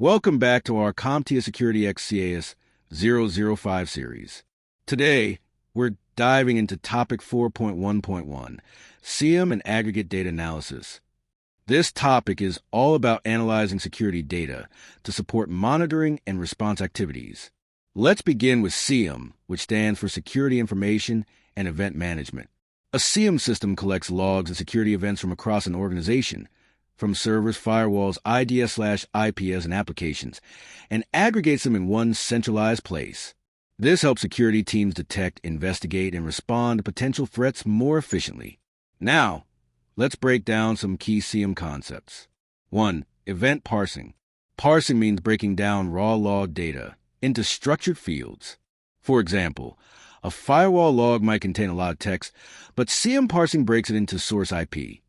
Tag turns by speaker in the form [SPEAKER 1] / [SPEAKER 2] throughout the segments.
[SPEAKER 1] Welcome back to our CompTIA SecurityX CAS-005 series. Today, we're diving into topic 4.1.1 SIEM and Aggregate Data Analysis. This topic is all about analyzing security data to support monitoring and response activities. Let's begin with SIEM, which stands for Security Information and Event Management. A SIEM system collects logs and security events from across an organization, from servers, firewalls, IDS/IPS, and applications, and aggregates them in one centralized place. This helps security teams detect, investigate, and respond to potential threats more efficiently. Now, let's break down some key SIEM concepts. 1. Event parsing. Parsing means breaking down raw log data into structured fields. For example, a firewall log might contain a lot of text, but SIEM parsing breaks it into source IP,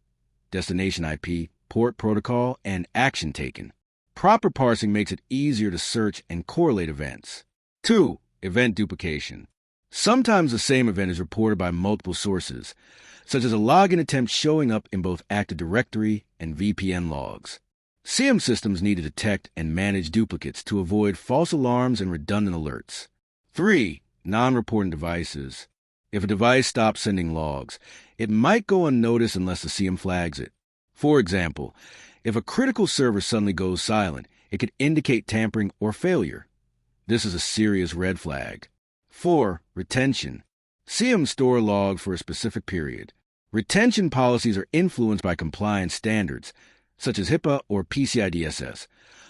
[SPEAKER 1] destination IP, port protocol, and action taken. Proper parsing makes it easier to search and correlate events. 2. Event duplication. Sometimes the same event is reported by multiple sources, such as a login attempt showing up in both Active Directory and VPN logs. SIEM systems need to detect and manage duplicates to avoid false alarms and redundant alerts. 3. Non-reporting devices. If a device stops sending logs, it might go unnoticed unless the SIEM flags it. For example, if a critical server suddenly goes silent, it could indicate tampering or failure. This is a serious red flag. 4. Retention. SIEMs store logs for a specific period. Retention policies are influenced by compliance standards, such as HIPAA or PCI DSS,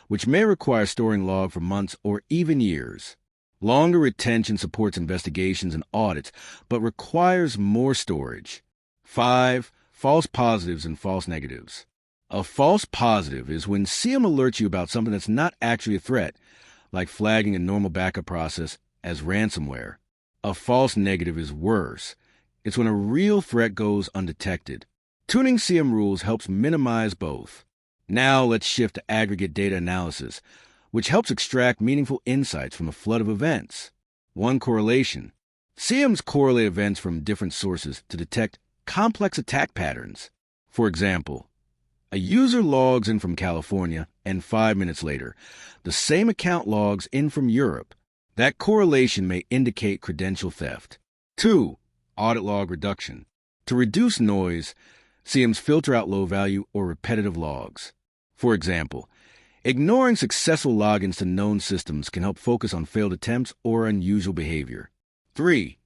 [SPEAKER 1] which may require storing log for months or even years. Longer retention supports investigations and audits, but requires more storage. 5. False positives and false negatives. A false positive is when SIEM alerts you about something that's not actually a threat, like flagging a normal backup process as ransomware. A false negative is worse. It's when a real threat goes undetected. Tuning SIEM rules helps minimize both. Now let's shift to aggregate data analysis, which helps extract meaningful insights from a flood of events. 1. Correlation. SIEMs correlate events from different sources to detect complex attack patterns. For example, a user logs in from California, and 5 minutes later, the same account logs in from Europe. That correlation may indicate credential theft. 2. Audit log reduction. To reduce noise, SIEMs filter out low-value or repetitive logs. For example, ignoring successful logins to known systems can help focus on failed attempts or unusual behavior. 3.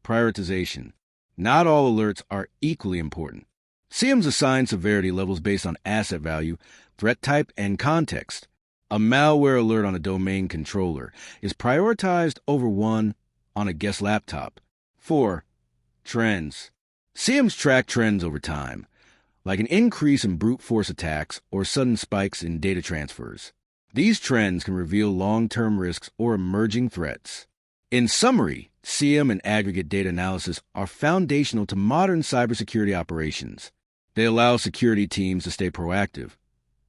[SPEAKER 1] Prioritization. Not all alerts are equally important. SIEMs assign severity levels based on asset value, threat type, and context. A malware alert on a domain controller is prioritized over one on a guest laptop. 4. Trends. SIEMs track trends over time, like an increase in brute force attacks or sudden spikes in data transfers. These trends can reveal long-term risks or emerging threats. In summary, SIEM and aggregate data analysis are foundational to modern cybersecurity operations. They allow security teams to stay proactive,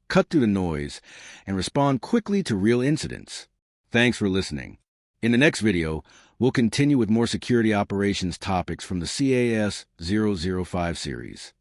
[SPEAKER 1] cut through the noise, and respond quickly to real incidents. Thanks for listening. In the next video, we'll continue with more security operations topics from the CAS-005 series.